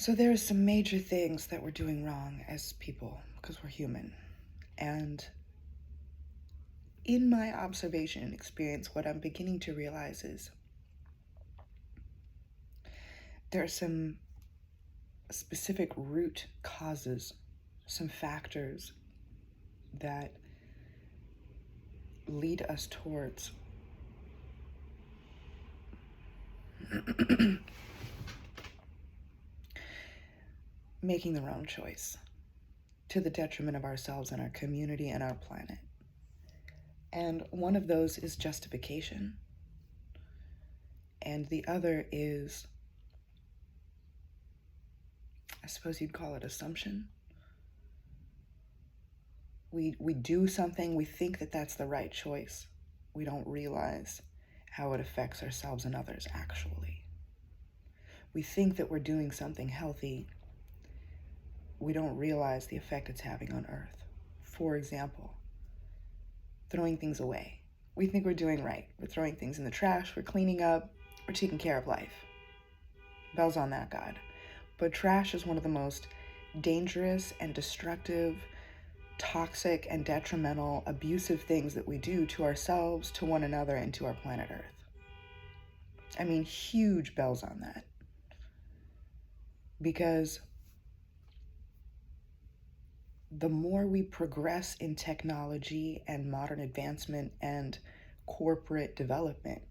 So there are some major things that we're doing wrong as people because we're human. And in my observation and experience, what I'm beginning to realize is there are some specific root causes, some factors that lead us towards making the wrong choice to the detriment of ourselves and our community and our planet. And one of those is justification. And the other is, I suppose you'd call it assumption. We do something, we think that that's the right choice. We don't realize how it affects ourselves and others, actually. We think that we're doing something healthy. We don't realize the effect it's having on Earth. For example, throwing things away. We think we're doing right. We're throwing things in the trash, we're cleaning up, we're taking care of life. Bells on that, God. But trash is one of the most dangerous and destructive, toxic and detrimental, abusive things that we do to ourselves, to one another, and to our planet Earth. I mean, huge bells on that. Because the more we progress in technology and modern advancement and corporate development,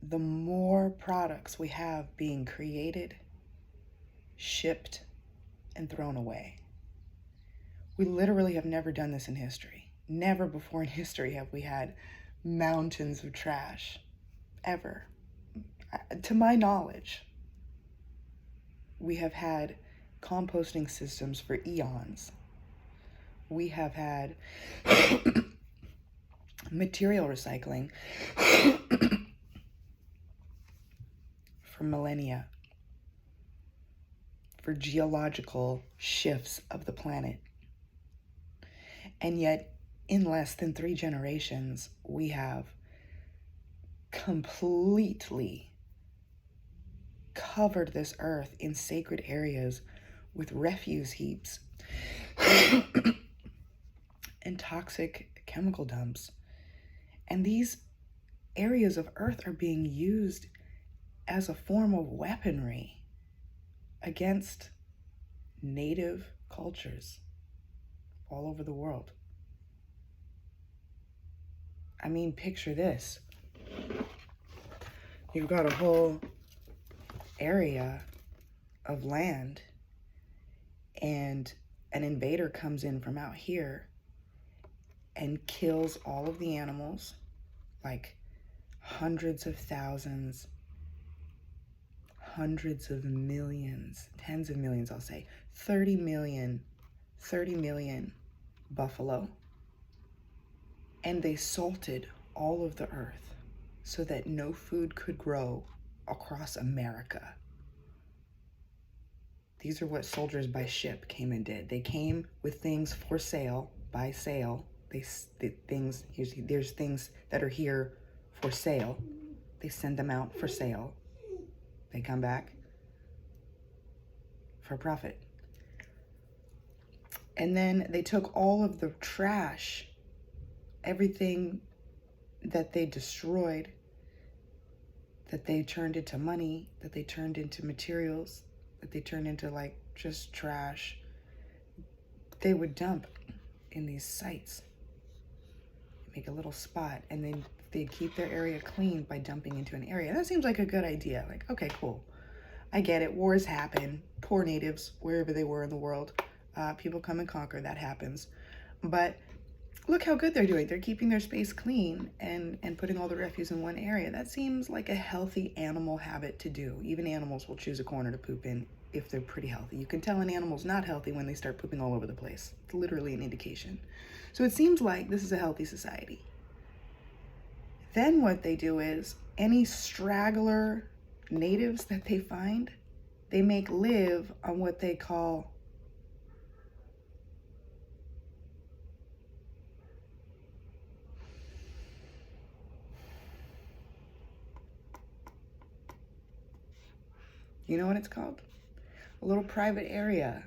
the more products we have being created, shipped, and thrown away. We literally have never done this in history. Never before in history have we had mountains of trash, ever. To my knowledge, we have had composting systems for eons. We have had material recycling for millennia, for geological shifts of the planet. And yet, in less than 3 generations, we have completely covered this earth in sacred areas with refuse heaps and toxic chemical dumps. And these areas of earth are being used as a form of weaponry against native cultures all over the world. I mean, picture this. You've got a whole area of land and an invader comes in from out here and kills all of the animals, like hundreds of thousands, hundreds of millions, tens of millions, I'll say, 30 million buffalo. And they salted all of the earth so that no food could grow across America. These are what soldiers by ship came and did. They came with things for sale, by sale. There's things that are here for sale. They send them out for sale. They come back for profit. And then they took all of the trash, everything that they destroyed, that they turned into money, that they turned into materials, that they turned into like just trash, they would dump in these sites, make a little spot, and then they'd keep their area clean by dumping into an area. That seems like a good idea. Like, okay, cool. I get it. Wars happen. Poor natives, wherever they were in the world. People come and conquer. That happens. But look how good they're doing. They're keeping their space clean and putting all the refuse in one area. That seems like a healthy animal habit to do. Even animals will choose a corner to poop in if they're pretty healthy. You can tell an animal's not healthy when they start pooping all over the place. It's literally an indication. So it seems like this is a healthy society. Then what they do is any straggler natives that they find, they make live on what they call you know what it's called? a little private area.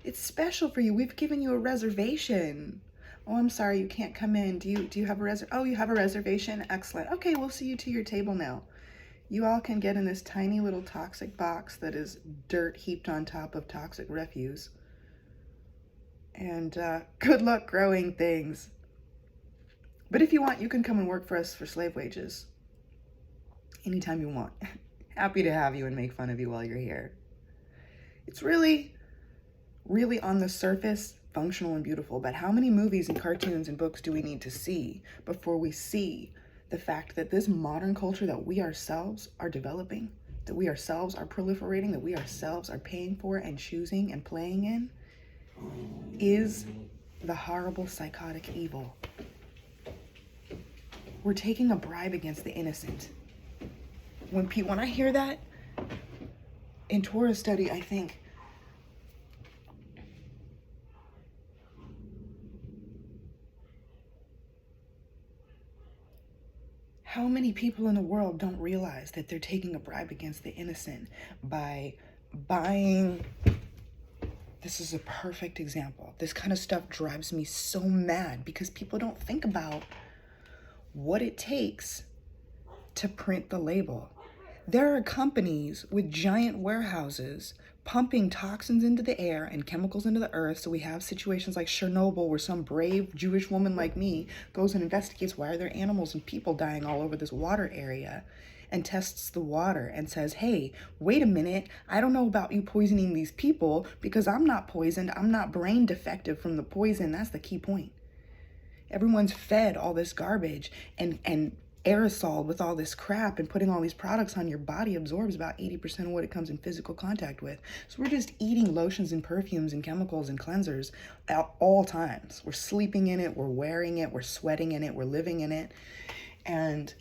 It's special for you. We've given you a reservation. Oh, I'm sorry, you can't come in. Do you have a oh, you have a reservation? Excellent. Okay, we'll see you to your table now. You all can get in this tiny little toxic box that is dirt heaped on top of toxic refuse. And good luck growing things. But if you want, you can come and work for us for slave wages. Anytime you want. Happy to have you and make fun of you while you're here. It's really, really on the surface, functional and beautiful, but how many movies and cartoons and books do we need to see before we see the fact that this modern culture that we ourselves are developing, that we ourselves are proliferating, that we ourselves are paying for and choosing and playing in, is the horrible psychotic evil. We're taking a bribe against the innocent. When I hear that, in Torah study, I think, how many people in the world don't realize that they're taking a bribe against the innocent by buying? This is a perfect example. This kind of stuff drives me so mad because people don't think about what it takes to print the label. There are companies with giant warehouses pumping toxins into the air and chemicals into the earth. So we have situations like Chernobyl where some brave Jewish woman like me goes and investigates why are there animals and people dying all over this water area and tests the water and says, hey, wait a minute, I don't know about you poisoning these people because I'm not poisoned. I'm not brain defective from the poison. That's the key point. Everyone's fed all this garbage and aerosol with all this crap, and putting all these products on your body absorbs about 80% of what it comes in physical contact with. So we're just eating lotions and perfumes and chemicals and cleansers at all times. We're sleeping in it, we're wearing it, we're sweating in it, we're living in it. And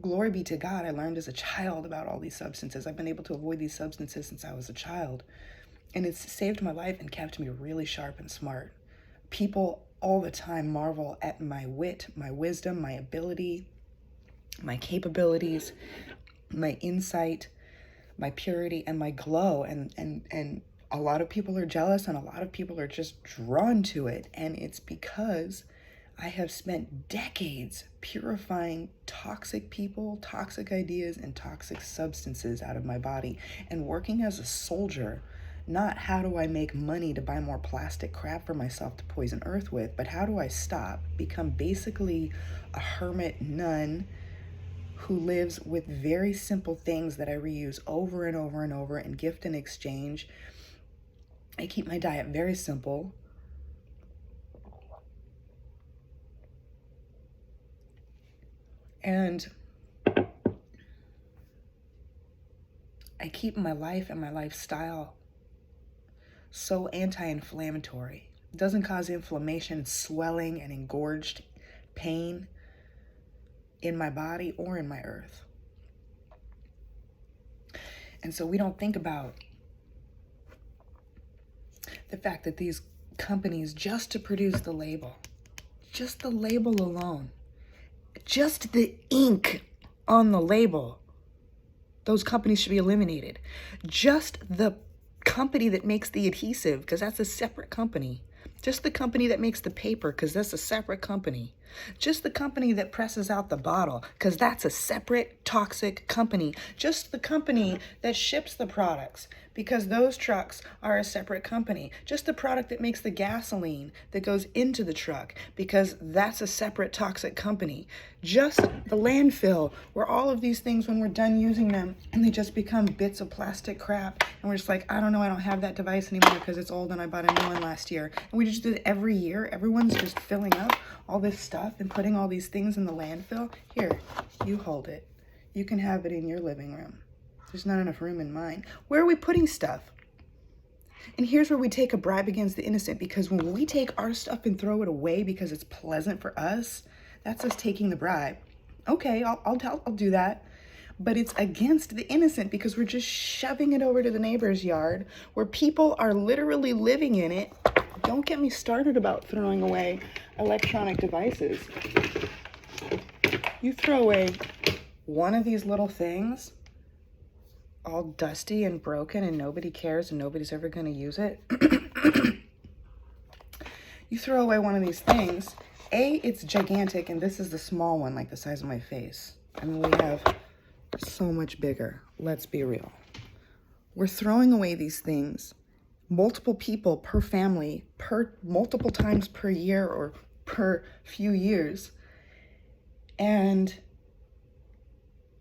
glory be to God, I learned as a child about all these substances. I've been able to avoid these substances since I was a child. And it's saved my life and kept me really sharp and smart. People all the time marvel at my wit, my wisdom, my ability, my capabilities, my insight, my purity, and my glow. And a lot of people are jealous and a lot of people are just drawn to it. And it's because I have spent decades purifying toxic people, toxic ideas, and toxic substances out of my body and working as a soldier. Not how do I make money to buy more plastic crap for myself to poison Earth with, but how do I stop, become basically a hermit nun who lives with very simple things that I reuse over and over and over and gift and exchange. I keep my diet very simple. And I keep my life and my lifestyle so anti-inflammatory. It doesn't cause inflammation, swelling, and engorged pain in my body or in my earth. And so we don't think about the fact that these companies, just to produce the label, just the label alone, just the ink on the label, those companies should be eliminated. Just the company that makes the adhesive, because that's a separate company. Just the company that makes the paper, because that's a separate company. Just the company that presses out the bottle, because that's a separate toxic company. Just the company that ships the products, because those trucks are a separate company. Just the product that makes the gasoline that goes into the truck, because that's a separate toxic company. Just the landfill, where all of these things, when we're done using them, and they just become bits of plastic crap, and we're just like, I don't know, I don't have that device anymore because it's old and I bought a new one last year. And we just do it every year. Everyone's just filling up all this stuff and putting all these things in the landfill. Here, you hold it. You can have it in your living room. There's not enough room in mine. Where are we putting stuff? And here's where we take a bribe against the innocent, because when we take our stuff and throw it away because it's pleasant for us, that's us taking the bribe. Okay, I'll do that. But it's against the innocent because we're just shoving it over to the neighbor's yard where people are literally living in it. Don't get me started about throwing away electronic devices. You throw away one of these little things all dusty and broken and nobody cares and nobody's ever going to use it. You throw away one of these things, it's gigantic, and this is the small one, like the size of my face. I mean, we have so much bigger. Let's be real. We're throwing away these things, multiple people per family, multiple times per year or per few years. And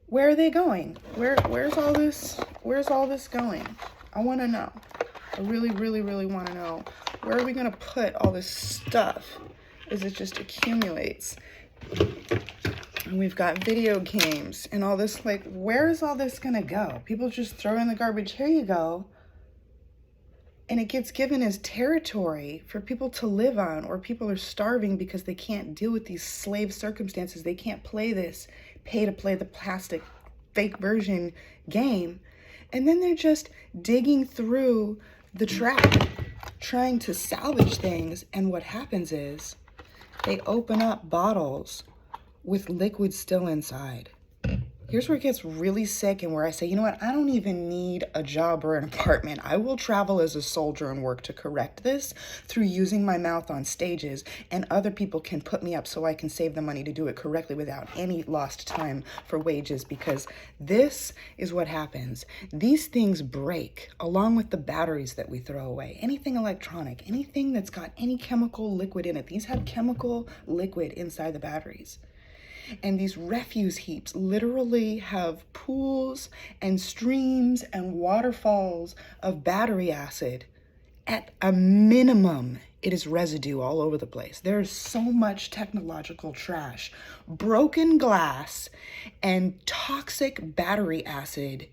where are they going? Where's all this going? I want to know. I really, really, really want to know. Where are we going to put all this stuff as it just accumulates? And we've got video games and all this, like, where is all this going to go? People just throw in the garbage, here you go. And it gets given as territory for people to live on, or people are starving because they can't deal with these slave circumstances. They can't play this pay to play the plastic fake version game. And then they're just digging through the trash, trying to salvage things. And what happens is they open up bottles with liquid still inside. Here's where it gets really sick and where I say, you know what? I don't even need a job or an apartment. I will travel as a soldier and work to correct this through using my mouth on stages, and other people can put me up so I can save the money to do it correctly without any lost time for wages, because this is what happens. These things break along with the batteries that we throw away. Anything electronic, anything that's got any chemical liquid in it, these have chemical liquid inside the batteries. And these refuse heaps literally have pools and streams and waterfalls of battery acid. At a minimum, it is residue all over the place. There's so much technological trash, broken glass, and toxic battery acid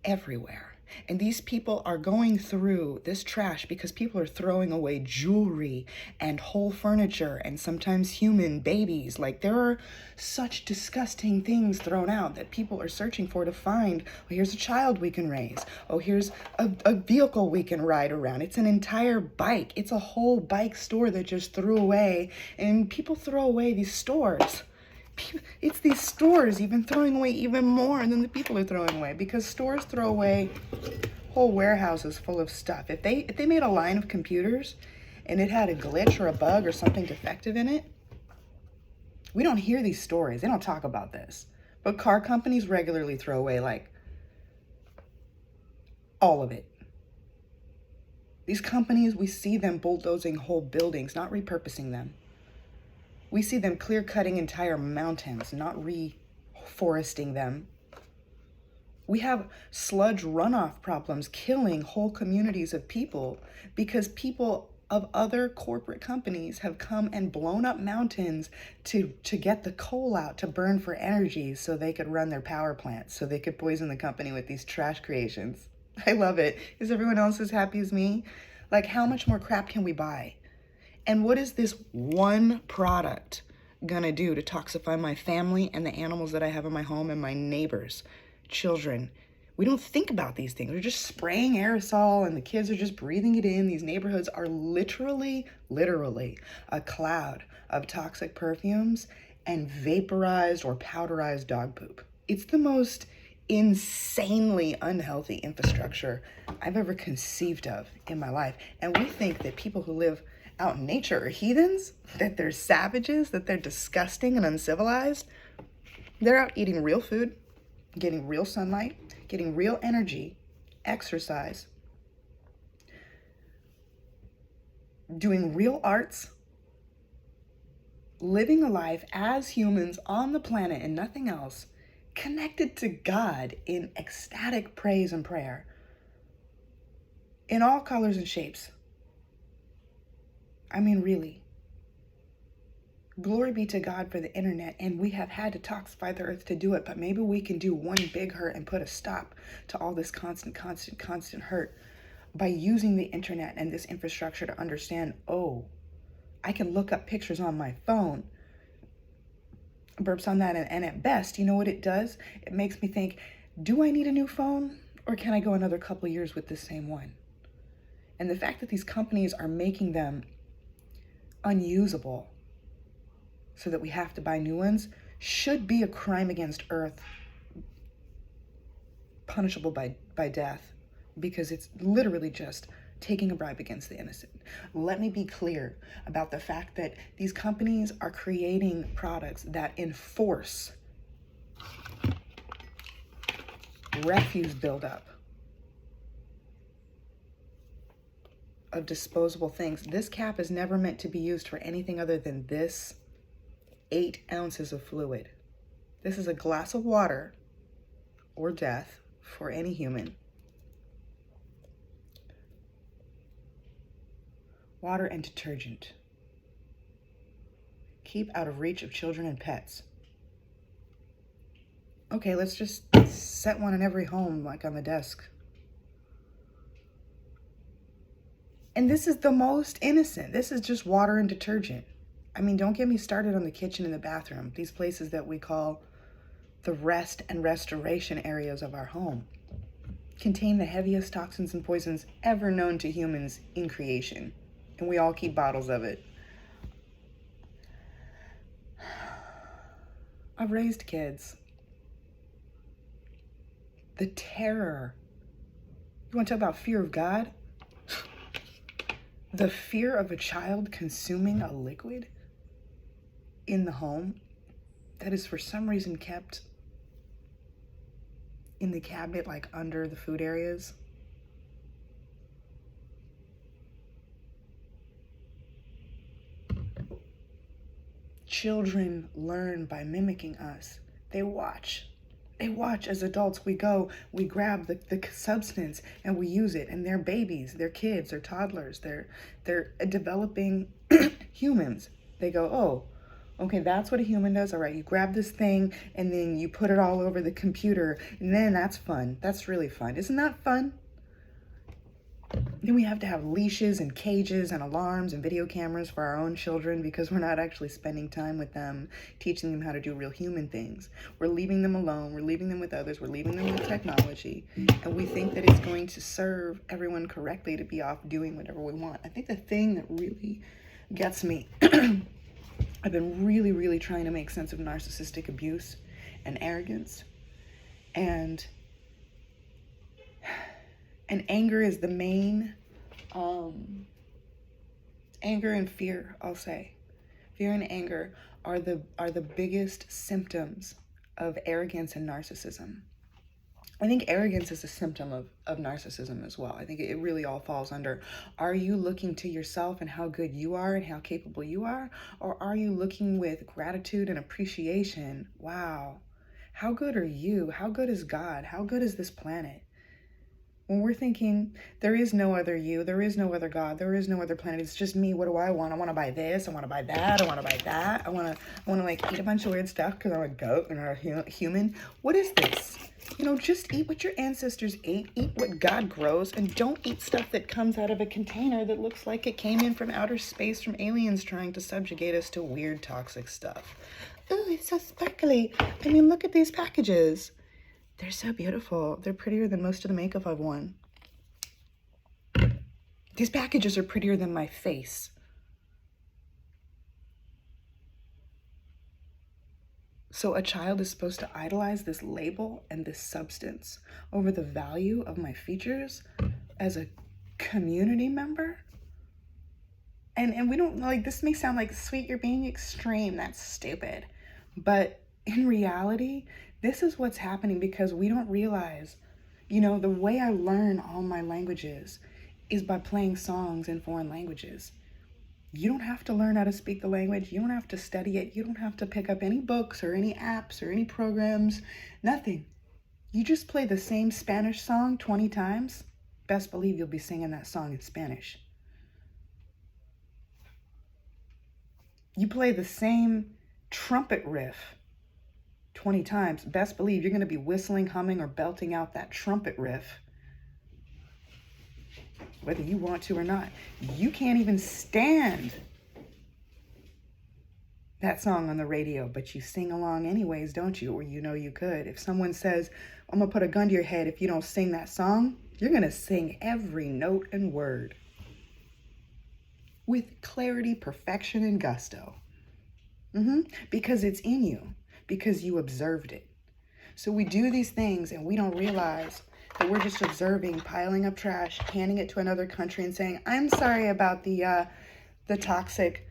everywhere. And these people are going through this trash because people are throwing away jewelry and whole furniture and sometimes human babies. Like, there are such disgusting things thrown out that people are searching for to find. Oh, here's a child we can raise. Oh, here's a vehicle we can ride around. It's an entire bike. It's a whole bike store that just threw away. And people throw away these stores. It's these stores even throwing away even more than the people are throwing away, because stores throw away whole warehouses full of stuff. If they made a line of computers and it had a glitch or a bug or something defective in it, we don't hear these stories. They don't talk about this. But car companies regularly throw away, like, all of it. These companies, we see them bulldozing whole buildings, not repurposing them. We see them clear-cutting entire mountains, not reforesting them. We have sludge runoff problems killing whole communities of people because people of other corporate companies have come and blown up mountains to get the coal out to burn for energy so they could run their power plants, so they could poison the company with these trash creations. I love it. Is everyone else as happy as me? Like, how much more crap can we buy? And what is this one product gonna do to toxify my family and the animals that I have in my home and my neighbors, children? We don't think about these things. We're just spraying aerosol and the kids are just breathing it in. These neighborhoods are literally a cloud of toxic perfumes and vaporized or powderized dog poop. It's the most insanely unhealthy infrastructure I've ever conceived of in my life. And we think that people who live out in nature are heathens, that they're savages, that they're disgusting and uncivilized. They're out eating real food, getting real sunlight, getting real energy, exercise, doing real arts, living a life as humans on the planet and nothing else, connected to God in ecstatic praise and prayer, in all colors and shapes. I mean, really. Glory be to God for the internet, and we have had to toxify the earth to do it, but maybe we can do one big hurt and put a stop to all this constant hurt by using the internet and this infrastructure to understand, oh, I can look up pictures on my phone, burps on that, and at best, you know what it does? It makes me think, do I need a new phone, or can I go another couple years with the same one? And the fact that these companies are making them unusable so that we have to buy new ones should be a crime against Earth punishable by death, because it's literally just taking a bribe against the innocent. Let me be clear about the fact that these companies are creating products that enforce refuse buildup of disposable things. This cap is never meant to be used for anything other than this 8 ounces of fluid. This is a glass of water or death for any human. Water and detergent. Keep out of reach of children and pets. Okay, let's just set one in every home, like on the desk. And this is the most innocent. This is just water and detergent. I mean, don't get me started on the kitchen and the bathroom. These places that we call the rest and restoration areas of our home contain the heaviest toxins and poisons ever known to humans in creation. And we all keep bottles of it. I've raised kids. The terror. You want to talk about fear of God? The fear of a child consuming a liquid in the home that is for some reason kept in the cabinet, like under the food areas. Children learn by mimicking us. They watch. They watch as adults. We grab the substance and we use it. And they're babies, they're kids, they're toddlers, they're developing humans. They go, oh, okay, that's what a human does. All right, you grab this thing and then you put it all over the computer. And then that's fun. That's really fun. Isn't that fun? Then we have to have leashes and cages and alarms and video cameras for our own children because we're not actually spending time with them, teaching them how to do real human things. We're leaving them alone. We're leaving them with others. We're leaving them with technology. And we think that it's going to serve everyone correctly to be off doing whatever we want. I think the thing that really gets me, I've been really, really trying to make sense of narcissistic abuse and arrogance. And anger is the main, anger and fear, I'll say. Fear and anger are the biggest symptoms of arrogance and narcissism. I think arrogance is a symptom of narcissism as well. I think it really all falls under, are you looking to yourself and how good you are and how capable you are? Or are you looking with gratitude and appreciation? Wow, how good are you? How good is God? How good is this planet? When we're thinking, there is no other you, there is no other God, there is no other planet, it's just me, what do I want? I want to buy this, I want to buy that, I want to buy that, I want to like eat a bunch of weird stuff because I'm a goat and I'm a human. What is this? You know, just eat what your ancestors ate, eat what God grows, and don't eat stuff that comes out of a container that looks like it came in from outer space from aliens trying to subjugate us to weird toxic stuff. Oh, it's so sparkly. I mean, look at these packages. They're so beautiful. They're prettier than most of the makeup I've worn. These packages are prettier than my face. So a child is supposed to idolize this label and this substance over the value of my features as a community member? And we don't, like, this may sound like, sweet, you're being extreme. That's stupid. But in reality, this is what's happening because we don't realize, you know, the way I learn all my languages is by playing songs in foreign languages. You don't have to learn how to speak the language. You don't have to study it. You don't have to pick up any books or any apps or any programs, nothing. You just play the same Spanish song 20 times. Best believe you'll be singing that song in Spanish. You play the same trumpet riff 20 times, best believe you're going to be whistling, humming, or belting out that trumpet riff, whether you want to or not. You can't even stand that song on the radio, but you sing along anyways, don't you? Or you know you could. If someone says, I'm going to put a gun to your head if you don't sing that song, you're going to sing every note and word with clarity, perfection, and gusto. Because it's in you. Because you observed it. So we do these things and we don't realize that we're just observing, piling up trash, handing it to another country and saying, I'm sorry about the toxic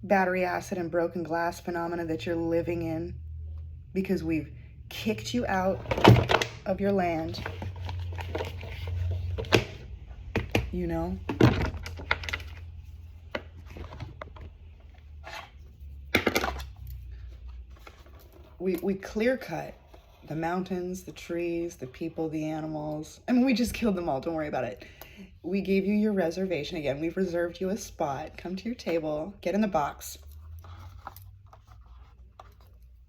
battery acid and broken glass phenomena that you're living in, because we've kicked you out of your land. You know? We clear cut the mountains, the trees, the people, the animals. I mean, we just killed them all. Don't worry about it. We gave you your reservation. Again, we've reserved you a spot. Come to your table. Get in the box.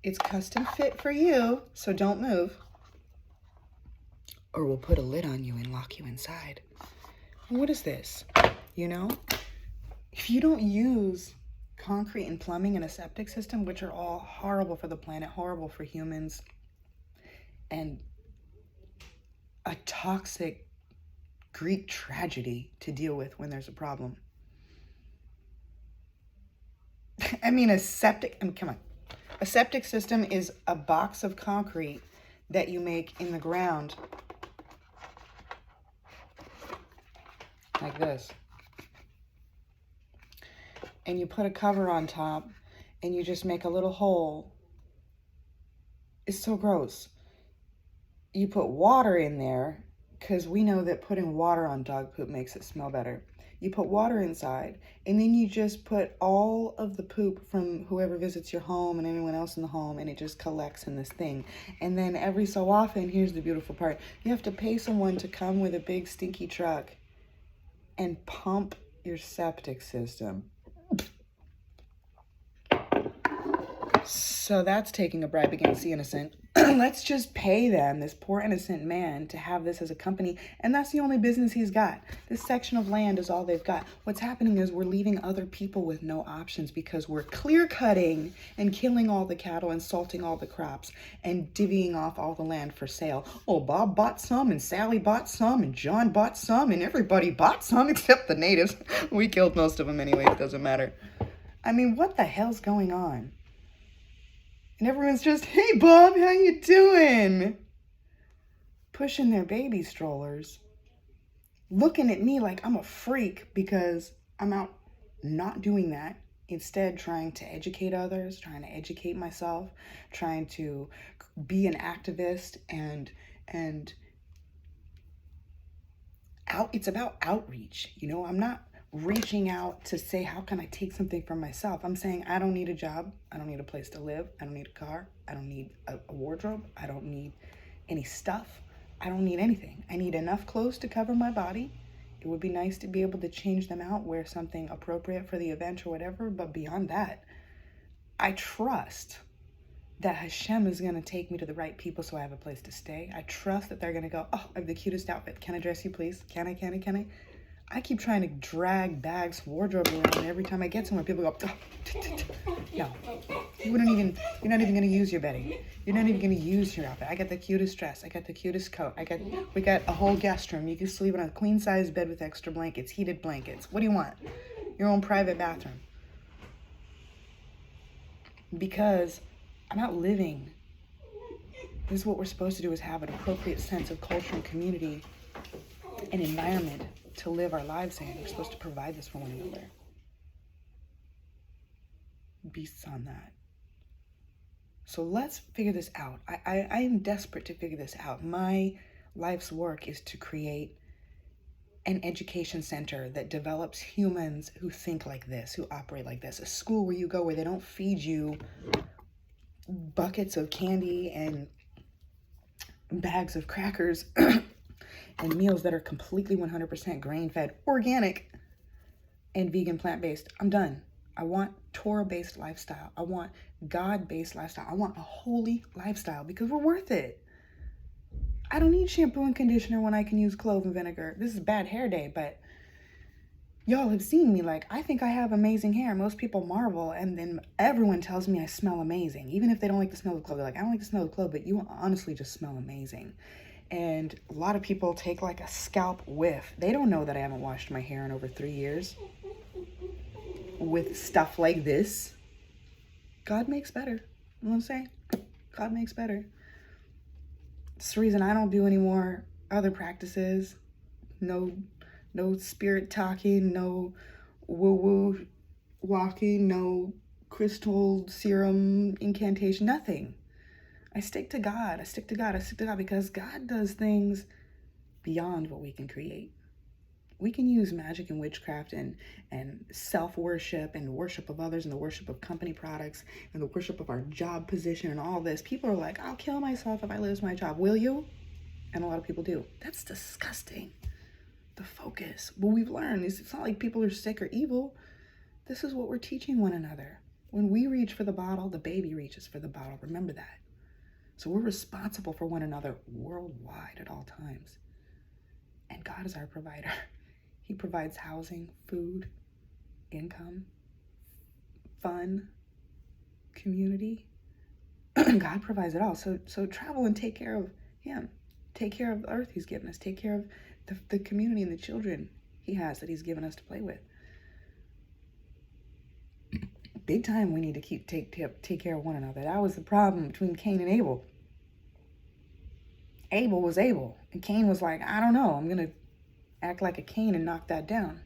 It's custom fit for you, so don't move. Or we'll put a lid on you and lock you inside. What is this? You know? If you don't use concrete and plumbing and a septic system, which are all horrible for the planet, horrible for humans, and a toxic Greek tragedy to deal with when there's a problem. I mean, come on. A septic system is a box of concrete that you make in the ground. Like this. And you put a cover on top and you just make a little hole. It's so gross. You put water in there because we know that putting water on dog poop makes it smell better. You put water inside and then you just put all of the poop from whoever visits your home and anyone else in the home, and it just collects in this thing. And then every so often, here's the beautiful part, you have to pay someone to come with a big stinky truck and pump your septic system. So that's taking a bribe against the innocent. Let's just pay them, this poor innocent man, to have this as a company. And that's the only business he's got. This section of land is all they've got. What's happening is we're leaving other people with no options because we're clear cutting and killing all the cattle and salting all the crops and divvying off all the land for sale. Oh, Bob bought some and Sally bought some and John bought some and everybody bought some except the natives. We killed most of them anyway, it doesn't matter. I mean, what the hell's going on? And everyone's just, hey, Bob, how you doing? Pushing their baby strollers. Looking at me like I'm a freak because I'm out not doing that. Instead, trying to educate others, trying to educate myself, trying to be an activist and it's about outreach. You know, I'm not reaching out to say, how can I take something from myself? I'm saying, I don't need a job. I don't need a place to live. I don't need a car. I don't need a wardrobe. I don't need any stuff. I don't need anything. I need enough clothes to cover my body. It would be nice to be able to change them out, wear something appropriate for the event or whatever. But beyond that, I trust that Hashem is going to take me to the right people so I have a place to stay. I trust that they're going to go, oh, I have the cutest outfit. Can I dress you, please? Can I? I keep trying to drag bags, wardrobe around, and every time I get somewhere, people go, oh, no, you're not even going to use your bedding. You're not even going to use your outfit. I got the cutest dress. I got the cutest coat. We got a whole guest room. You can sleep on a queen size bed with extra blankets, heated blankets. What do you want? Your own private bathroom. Because I'm not living. This is what we're supposed to do, is have an appropriate sense of culture and community and environment to live our lives in. We're supposed to provide this for one another. Beasts on that. So let's figure this out. I am desperate to figure this out. My life's work is to create an education center that develops humans who think like this, who operate like this. A school where you go where they don't feed you buckets of candy and bags of crackers and meals that are completely 100% grain-fed, organic, and vegan, plant-based. I'm done. I want Torah-based lifestyle. I want God-based lifestyle. I want a holy lifestyle because we're worth it. I don't need shampoo and conditioner when I can use clove and vinegar. This is bad hair day, but y'all have seen me. Like, I think I have amazing hair. Most people marvel, and then everyone tells me I smell amazing. Even if they don't like the smell of clove, they're like, I don't like the smell of clove, but you honestly just smell amazing. And a lot of people take like a scalp whiff. They don't know that I haven't washed my hair in over 3 years with stuff like this. God makes better. You know what I'm saying? God makes better. It's the reason I don't do any more other practices. No spirit talking, no woo-woo walking, no crystal serum incantation, nothing. I stick to God. I stick to God because God does things beyond what we can create. We can use magic and witchcraft and self-worship and worship of others and the worship of company products and the worship of our job position and all this. People are like, I'll kill myself if I lose my job. Will you? And a lot of people do. That's disgusting. The focus. But we've learned, it's not like people are sick or evil. This is what we're teaching one another. When we reach for the bottle, the baby reaches for the bottle. Remember that. So we're responsible for one another worldwide at all times. And God is our provider. He provides housing, food, income, fun, community. God provides it all. So travel and take care of him. Take care of the earth he's given us. Take care of the community and the children he has that he's given us to play with. Big time we need to take care of one another. That was the problem between Cain and Abel. Abel was Abel, and Cain was like, I don't know, I'm going to act like a Cain and knock that down.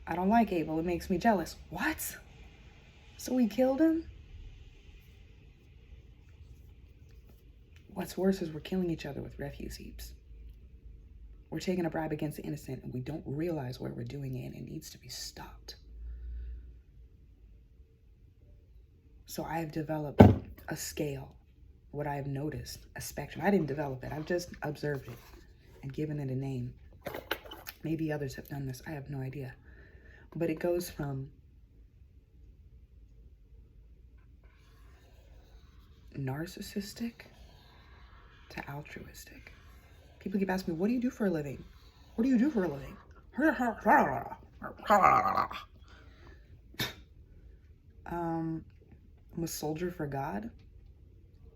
I don't like Abel, it makes me jealous. What? So we killed him? What's worse is we're killing each other with refuse heaps. We're taking a bribe against the innocent, and we don't realize where we're doing it, and it needs to be stopped. So I have developed a scale, what I have noticed, a spectrum. I didn't develop it. I've just observed it and given it a name. Maybe others have done this. I have no idea. But it goes from narcissistic to altruistic. People keep asking me, what do you do for a living? What do you do for a living? I'm a soldier for God.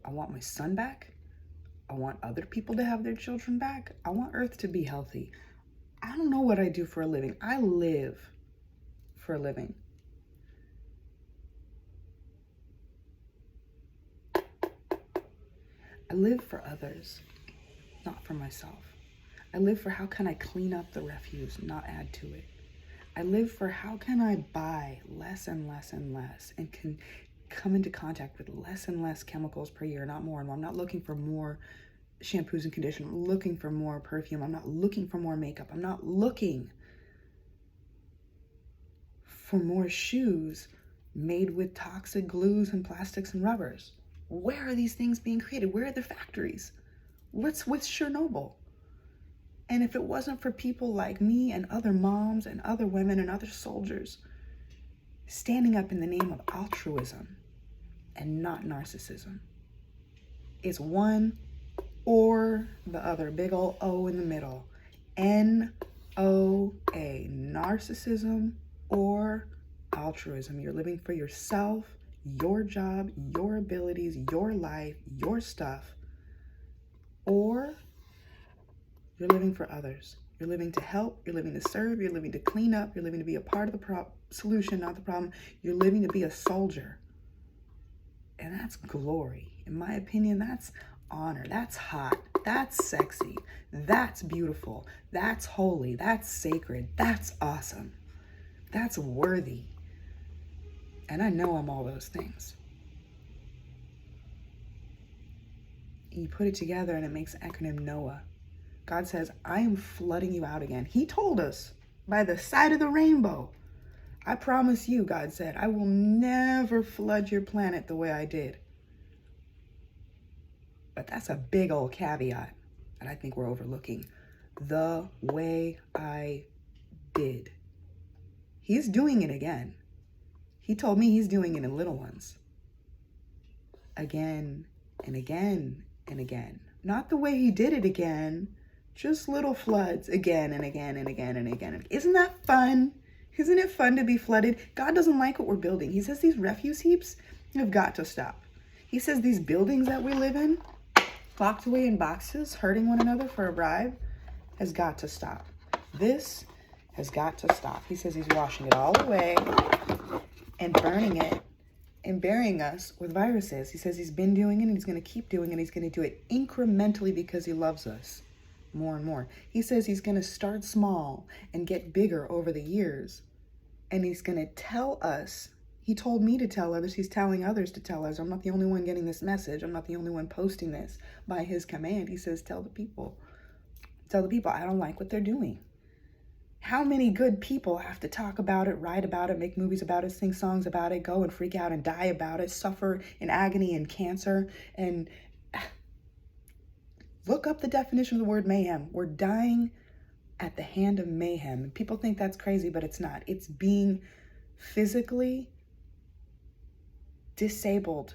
I want my son back. I want other people to have their children back. I want Earth to be healthy. I don't know what I do for a living. I live for a living. I live for others, not for myself. I live for how can I clean up the refuse, not add to it. I live for how can I buy less and less and less and can come into contact with less and less chemicals per year, not more and more. I'm not looking for more shampoos and conditioner. I'm looking for more perfume. I'm not looking for more makeup. I'm not looking for more shoes made with toxic glues and plastics and rubbers. Where are these things being created? Where are the factories? What's with Chernobyl? And if it wasn't for people like me and other moms and other women and other soldiers standing up in the name of altruism and not narcissism, it's one or the other, big old O in the middle. NOA, narcissism or altruism. You're living for yourself, your job, your abilities, your life, your stuff, or you're living for others. You're living to help, you're living to serve, you're living to clean up, you're living to be a part of the solution, not the problem. You're living to be a soldier. And that's glory. In my opinion, that's honor. That's hot. That's sexy. That's beautiful. That's holy. That's sacred. That's awesome. That's worthy. And I know I'm all those things. You put it together and it makes the acronym NOA. God says, I am flooding you out again. He told us by the side of the rainbow. I promise you, God said, I will never flood your planet the way I did. But that's a big old caveat that I think we're overlooking. The way I did. He's doing it again. He told me he's doing it in little ones. Again and again and again. Not the way he did it again, just little floods again and again and again and again. Isn't that fun? Isn't it fun to be flooded? God doesn't like what we're building. He says these refuse heaps have got to stop. He says these buildings that we live in, locked away in boxes, hurting one another for a bribe, has got to stop. This has got to stop. He says he's washing it all away and burning it and burying us with viruses. He says he's been doing it and he's going to keep doing it. He's going to do it incrementally because he loves us more and more. He says he's going to start small and get bigger over the years. And he's going to tell us, he told me to tell others, he's telling others to tell us. I'm not the only one getting this message. I'm not the only one posting this by his command. He says, tell the people, I don't like what they're doing. How many good people have to talk about it, write about it, make movies about it, sing songs about it, go and freak out and die about it, suffer in agony and cancer, and look up the definition of the word mayhem. We're dying at the hand of mayhem. And people think that's crazy, but it's not. It's being physically disabled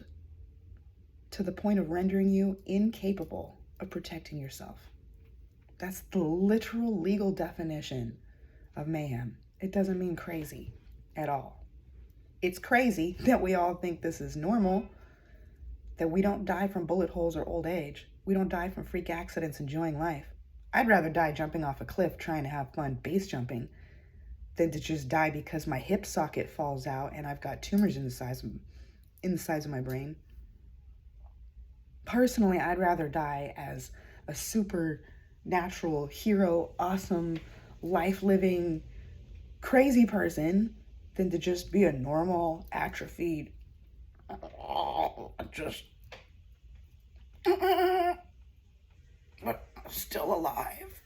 to the point of rendering you incapable of protecting yourself. That's the literal legal definition of mayhem. It doesn't mean crazy at all. It's crazy that we all think this is normal, that we don't die from bullet holes or old age. We don't die from freak accidents enjoying life. I'd rather die jumping off a cliff trying to have fun base jumping than to just die because my hip socket falls out and I've got tumors in the size of my brain. Personally, I'd rather die as a supernatural hero, awesome, life-living, crazy person than to just be a normal, atrophied, but still alive.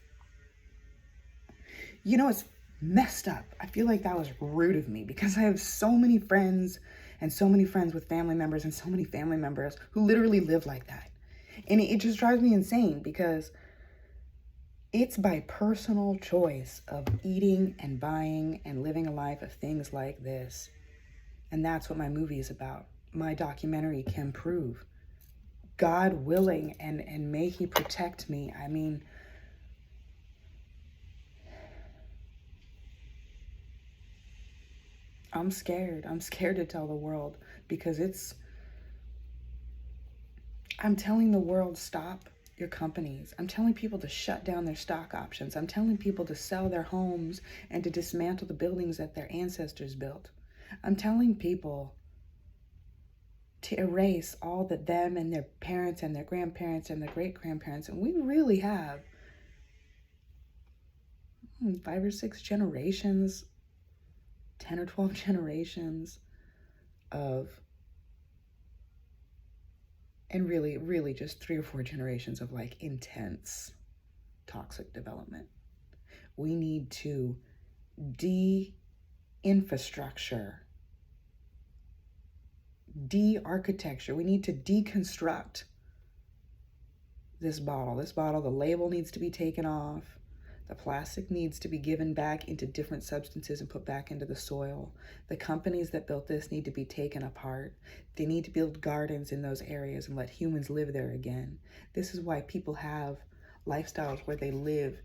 You know, it's messed up. I feel like that was rude of me because I have so many friends and so many friends with family members and so many family members who literally live like that. And it just drives me insane because it's by personal choice of eating and buying and living a life of things like this. And that's what my movie is about. My documentary can prove. God willing, and may he protect me. I mean, I'm scared. I'm scared to tell the world because I'm telling the world, stop your companies. I'm telling people to shut down their stock options. I'm telling people to sell their homes and to dismantle the buildings that their ancestors built. I'm telling people to erase all that them and their parents and their grandparents and their great-grandparents, and we really have 5 or 6 generations, 10 or 12 generations of, and really just 3 or 4 generations of like intense toxic development. We need to de-infrastructure, de-architecture. We need to deconstruct this bottle. The label needs to be taken off. The plastic needs to be given back into different substances and put back into the soil. The companies that built this need to be taken apart. They need to build gardens in those areas and let humans live there again. This is why people have lifestyles where they live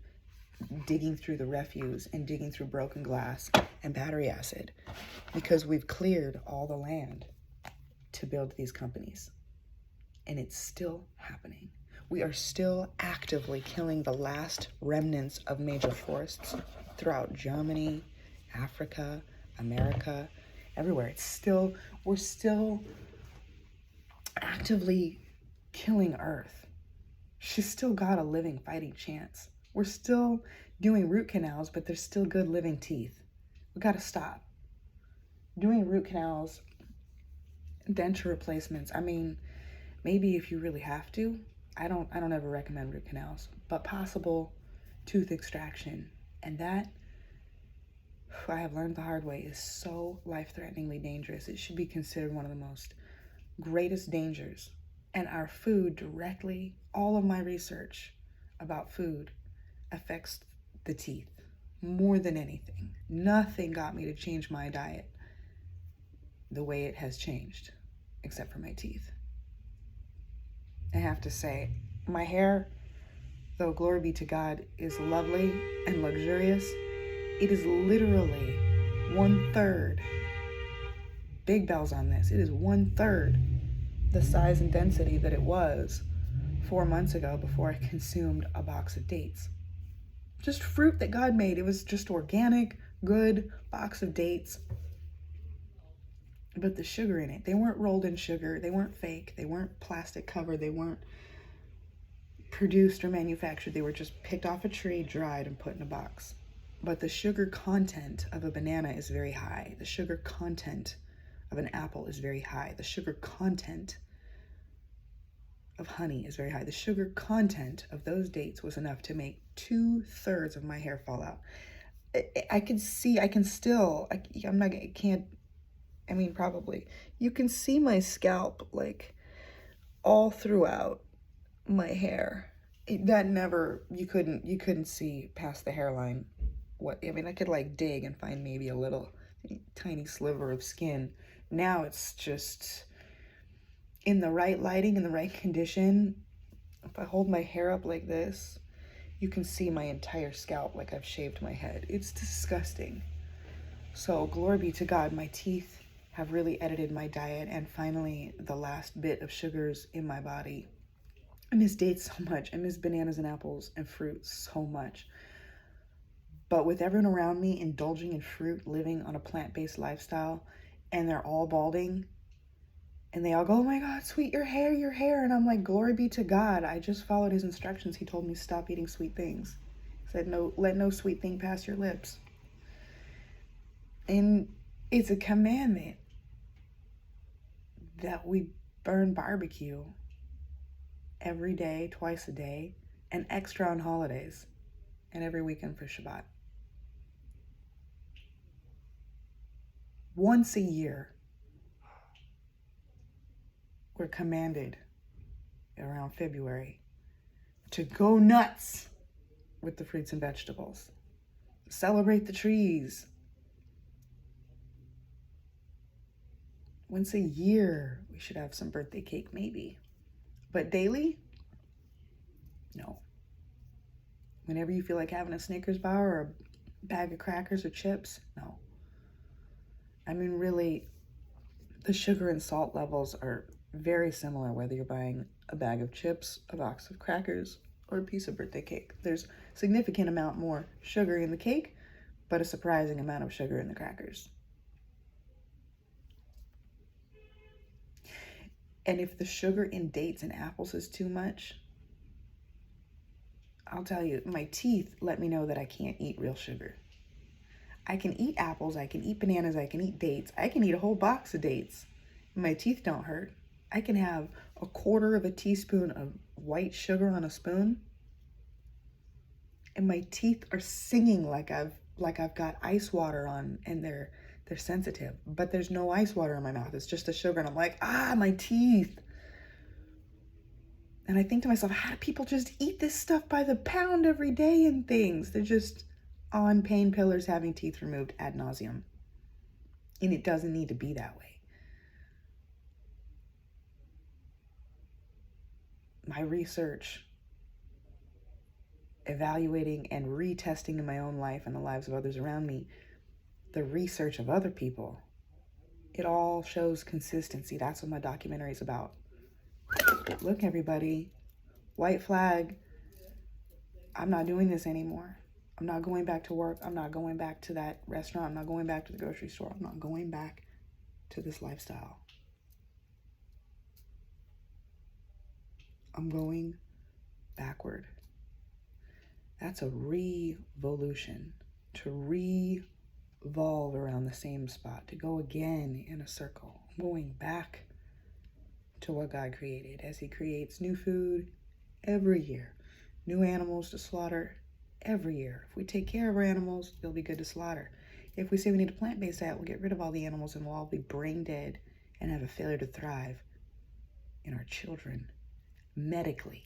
digging through the refuse and digging through broken glass and battery acid, because we've cleared all the land to build these companies. And it's still happening. We are still actively killing the last remnants of major forests throughout Germany, Africa, America, everywhere. We're still actively killing Earth. She's still got a living fighting chance. We're still doing root canals, but there's still good living teeth. We gotta stop doing root canals, denture replacements. I mean, maybe if you really have to. I don't ever recommend root canals, but possible tooth extraction. And that, I have learned the hard way, is so life-threateningly dangerous. It should be considered one of the most greatest dangers. And our food directly, all of my research about food affects the teeth more than anything. Nothing got me to change my diet the way it has changed, except for my teeth. I have to say, my hair, though glory be to God, is lovely and luxurious. It is literally 1/3, big bells on this, it is 1/3 the size and density that it was 4 months ago before I consumed a box of dates. Just fruit that God made. It was just organic, good box of dates. But the sugar in it, they weren't rolled in sugar. They weren't fake. They weren't plastic covered. They weren't produced or manufactured. They were just picked off a tree, dried, and put in a box. But the sugar content of a banana is very high. The sugar content of an apple is very high. The sugar content of honey is very high. The sugar content of those dates was enough to make 2/3 of my hair fall out. I can see, I can still, I'm not, I can't, I mean, probably. You can see my scalp, like, all throughout my hair. That never, you couldn't see past the hairline. What, I mean, I could, like, dig and find maybe a little tiny sliver of skin. Now it's just, in the right lighting, in the right condition, if I hold my hair up like this, you can see my entire scalp like I've shaved my head. It's disgusting. So glory be to God, my teeth have really edited my diet, and finally the last bit of sugars in my body. I miss dates so much. I miss bananas and apples and fruit so much. But with everyone around me indulging in fruit, living on a plant-based lifestyle, and they're all balding, and they all go, oh my God, sweet, your hair. And I'm like, glory be to God. I just followed his instructions. He told me stop eating sweet things. He said, no, let no sweet thing pass your lips. And it's a commandment that we burn barbecue every day, twice a day, and extra on holidays, and every weekend for Shabbat. Once a year, we're commanded around February to go nuts with the fruits and vegetables. Celebrate the trees. Once a year, we should have some birthday cake, maybe. But daily? No. Whenever you feel like having a Snickers bar or a bag of crackers or chips? No. I mean, really, the sugar and salt levels are very similar whether you're buying a bag of chips, a box of crackers, or a piece of birthday cake. There's a significant amount more sugar in the cake, but a surprising amount of sugar in the crackers. And if the sugar in dates and apples is too much, I'll tell you, my teeth let me know that I can't eat real sugar. I can eat apples, I can eat bananas, I can eat dates, I can eat a whole box of dates. My teeth don't hurt. I can have 1/4 of a teaspoon of white sugar on a spoon, and my teeth are singing like I've got ice water on, and they're sensitive. But there's no ice water in my mouth. It's just the sugar, and I'm like, my teeth. And I think to myself, how do people just eat this stuff by the pound every day and things? They're just on painkillers having teeth removed ad nauseum. And it doesn't need to be that way. My research, evaluating and retesting in my own life and the lives of others around me, the research of other people, it all shows consistency. That's what my documentary is about. Look, everybody, white flag. I'm not doing this anymore. I'm not going back to work. I'm not going back to that restaurant. I'm not going back to the grocery store. I'm not going back to this lifestyle. I'm going backward. That's a revolution, to revolve around the same spot, to go again in a circle. I'm going back to what God created, as he creates new food every year, new animals to slaughter every year. If we take care of our animals, they'll be good to slaughter. If we say we need a plant-based diet, we'll get rid of all the animals and we'll all be brain dead and have a failure to thrive in our children medically.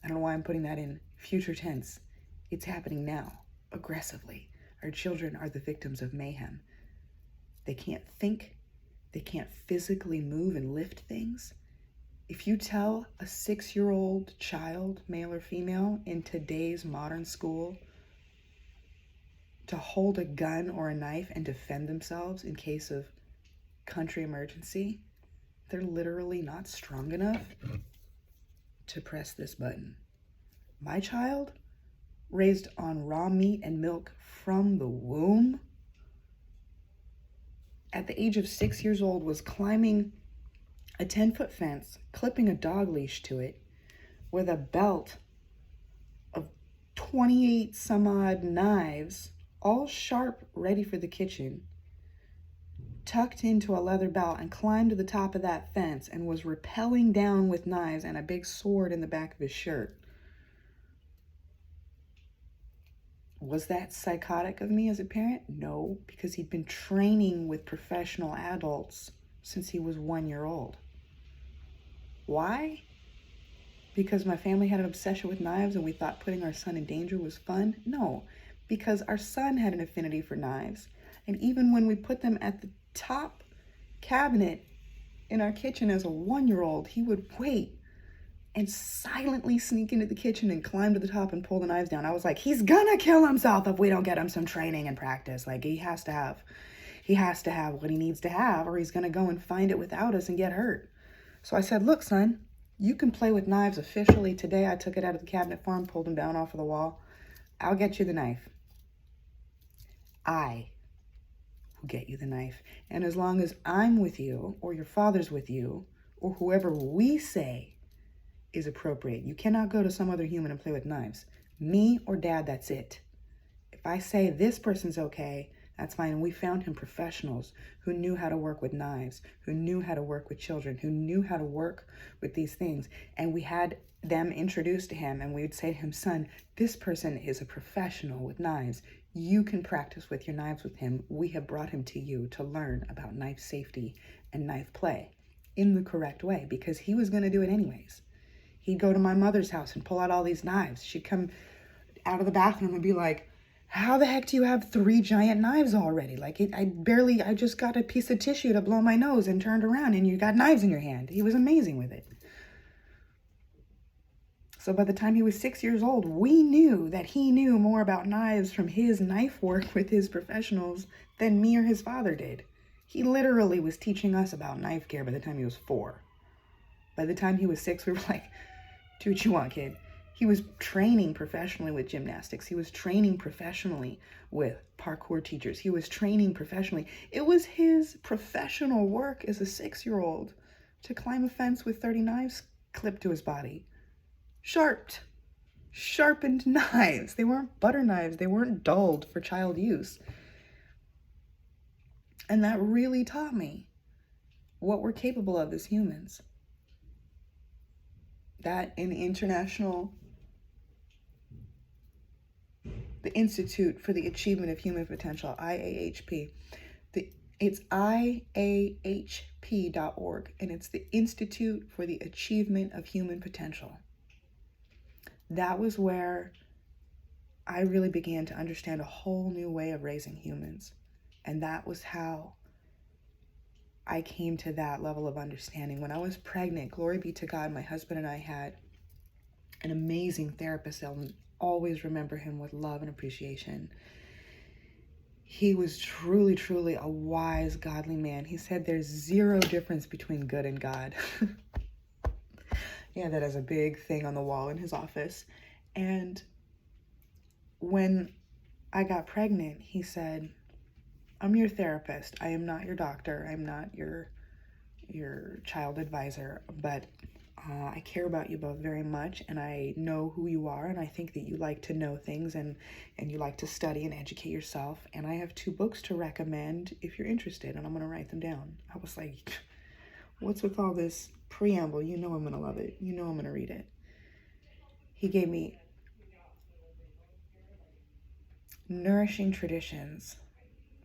I don't know why I'm putting that in future tense. It's happening now, aggressively. Our children are the victims of mayhem. They can't think. They can't physically move and lift things. If you tell a 6-year-old child, male or female, in today's modern school to hold a gun or a knife and defend themselves in case of country emergency, they're literally not strong enough to press this button. My child, raised on raw meat and milk from the womb, at the age of 6 years old, was climbing a 10-foot fence, clipping a dog leash to it with a belt of 28 some odd knives, all sharp, ready for the kitchen, tucked into a leather belt, and climbed to the top of that fence and was rappelling down with knives and a big sword in the back of his shirt. Was that psychotic of me as a parent? No, because he'd been training with professional adults since he was 1 year old. Why? Because my family had an obsession with knives and we thought putting our son in danger was fun? No, because our son had an affinity for knives. And even when we put them at the top cabinet in our kitchen as a 1 year old, he would wait and silently sneak into the kitchen and climb to the top and pull the knives down. I was like, he's gonna kill himself if we don't get him some training and practice. Like, he has to have what he needs to have, or he's gonna go and find it without us and get hurt. So I said, look, son, you can play with knives officially today. I took it out of the cabinet for him, pulled him down off of the wall. I'll get you the knife. I will get you the knife. And as long as I'm with you, or your father's with you, or whoever we say is appropriate, you cannot go to some other human and play with knives. Me or dad, that's it. If I say this person's okay, that's fine. And we found him professionals who knew how to work with knives, who knew how to work with children, who knew how to work with these things. And we had them introduced to him, and we would say to him, son, this person is a professional with knives. You can practice with your knives with him. We have brought him to you to learn about knife safety and knife play in the correct way, because he was going to do it anyways. He'd go to my mother's house and pull out all these knives. She'd come out of the bathroom and be like, how the heck do you have 3 giant knives already? Like, I just got a piece of tissue to blow my nose and turned around and you got knives in your hand. He was amazing with it. So by the time he was 6 years old, we knew that he knew more about knives from his knife work with his professionals than me or his father did. He literally was teaching us about knife care by the time he was 4. By the time he was 6, we were like, do what you want, kid. He was training professionally with gymnastics. He was training professionally with parkour teachers. He was training professionally. It was his professional work as a 6-year-old to climb a fence with 30 knives clipped to his body. Sharpened knives. They weren't butter knives. They weren't dulled for child use. And that really taught me what we're capable of as humans. That in the Institute for the Achievement of Human Potential, IAHP, it's IAHP.org, and it's the Institute for the Achievement of Human Potential. That was where I really began to understand a whole new way of raising humans. And that was how I came to that level of understanding. When I was pregnant, glory be to God, my husband and I had an amazing therapist. I'll always remember him with love and appreciation. He was truly, truly a wise, godly man. He said there's zero difference between good and God. Yeah, that is a big thing on the wall in his office. And when I got pregnant, he said, I'm your therapist. I am not your doctor. I'm not your child advisor, but I care about you both very much, and I know who you are, and I think that you like to know things, and you like to study and educate yourself, and I have 2 books to recommend if you're interested, and I'm going to write them down. I was like, what's with all this preamble? You know I'm going to love it. You know I'm going to read it. He gave me Nourishing Traditions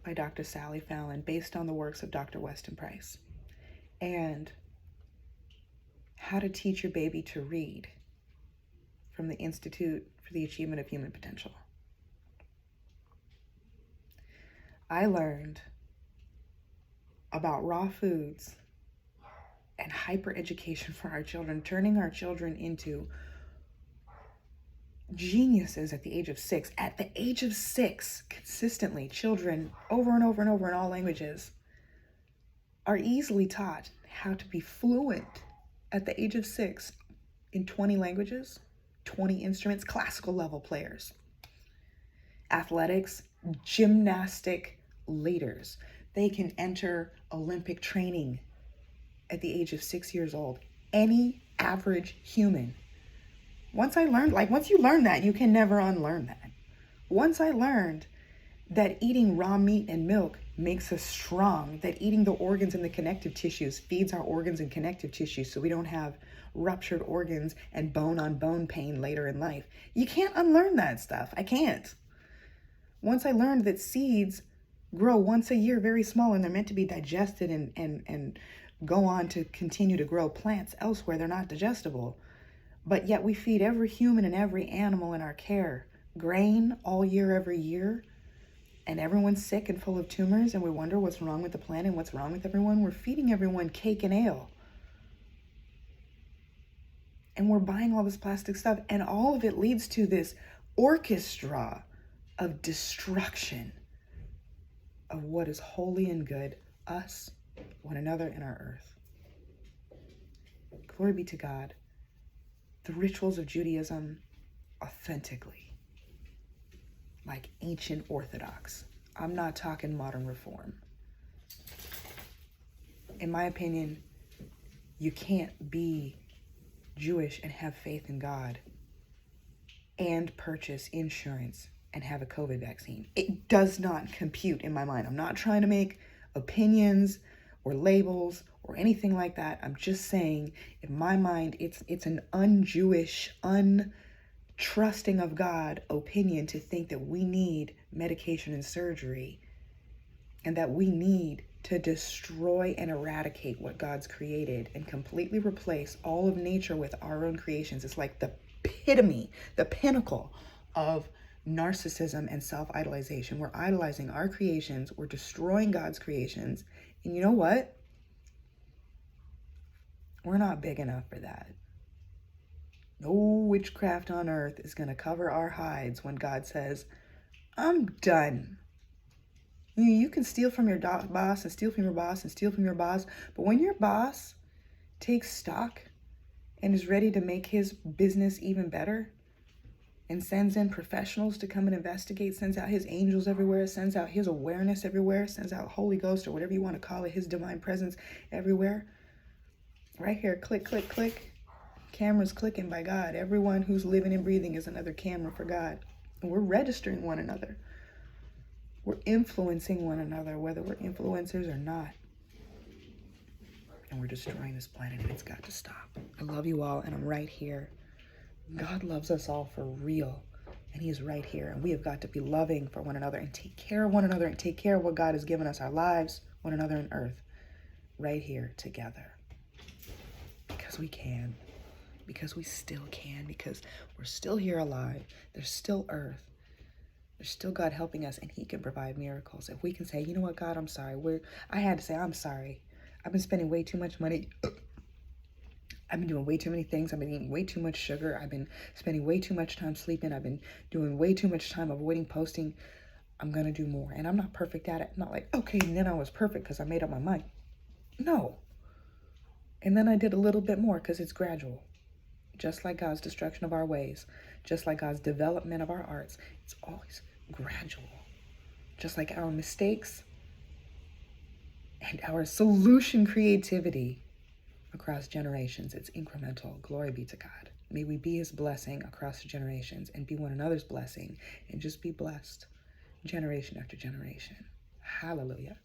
by Dr. Sally Fallon, based on the works of Dr. Weston Price, and How to Teach Your Baby to Read from the Institute for the Achievement of Human Potential. I learned about raw foods and hyper education for our children, turning our children into geniuses at the age of 6. At the age of 6, consistently, children over and over and over in all languages are easily taught how to be fluent at the age of 6 in 20 languages, 20 instruments, classical level players, athletics, gymnastic leaders. They can enter Olympic training at the age of 6 years old. Any average human. Once you learn that, you can never unlearn that. Once I learned that eating raw meat and milk makes us strong, that eating the organs and the connective tissues feeds our organs and connective tissues so we don't have ruptured organs and bone-on-bone pain later in life. You can't unlearn that stuff. I can't. Once I learned that seeds grow once a year, very small, and they're meant to be digested and go on to continue to grow plants elsewhere, they're not digestible. But yet we feed every human and every animal in our care grain all year, every year, and everyone's sick and full of tumors, and we wonder what's wrong with the planet and what's wrong with everyone. We're feeding everyone cake and ale. And we're buying all this plastic stuff, and all of it leads to this orchestra of destruction of what is holy and good, us, one another, and our earth. Glory be to God. The rituals of Judaism, authentically, like ancient Orthodox. I'm not talking modern reform. In my opinion, you can't be Jewish and have faith in God and purchase insurance and have a COVID vaccine. It does not compute in my mind. I'm not trying to make opinions or labels or anything like that. I'm just saying, in my mind, it's an un-Jewish, untrusting of God opinion to think that we need medication and surgery and that we need to destroy and eradicate what God's created and completely replace all of nature with our own creations. It's like the epitome, the pinnacle of narcissism and self-idolization. We're idolizing our creations. We're destroying God's creations. And you know what? We're not big enough for that. No witchcraft on earth is going to cover our hides when God says, I'm done. You can steal from your boss and steal from your boss and steal from your boss. But when your boss takes stock and is ready to make his business even better and sends in professionals to come and investigate, sends out his angels everywhere, sends out his awareness everywhere, sends out Holy Ghost or whatever you want to call it, his divine presence everywhere. Right here, click, click, click. Cameras clicking by God. Everyone who's living and breathing is another camera for God. And we're registering one another. We're influencing one another, whether we're influencers or not. And we're destroying this planet, and it's got to stop. I love you all, and I'm right here. God loves us all for real, and he is right here. And we have got to be loving for one another and take care of one another and take care of what God has given us, our lives, one another, and earth, right here together. Because we can. Because we still can. Because we're still here alive. There's still earth. There's still God helping us, and he can provide miracles. If we can say, you know what, God, I'm sorry. I had to say, I'm sorry. I've been spending way too much money. I've been doing way too many things. I've been eating way too much sugar. I've been spending way too much time sleeping. I've been doing way too much time avoiding posting. I'm going to do more. And I'm not perfect at it. I'm not like, okay, and then I was perfect because I made up my mind. No. And then I did a little bit more because it's gradual. Just like God's destruction of our ways, just like God's development of our arts, it's always gradual. Just like our mistakes and our solution creativity across generations, it's incremental. Glory be to God. May we be his blessing across generations and be one another's blessing and just be blessed generation after generation. Hallelujah.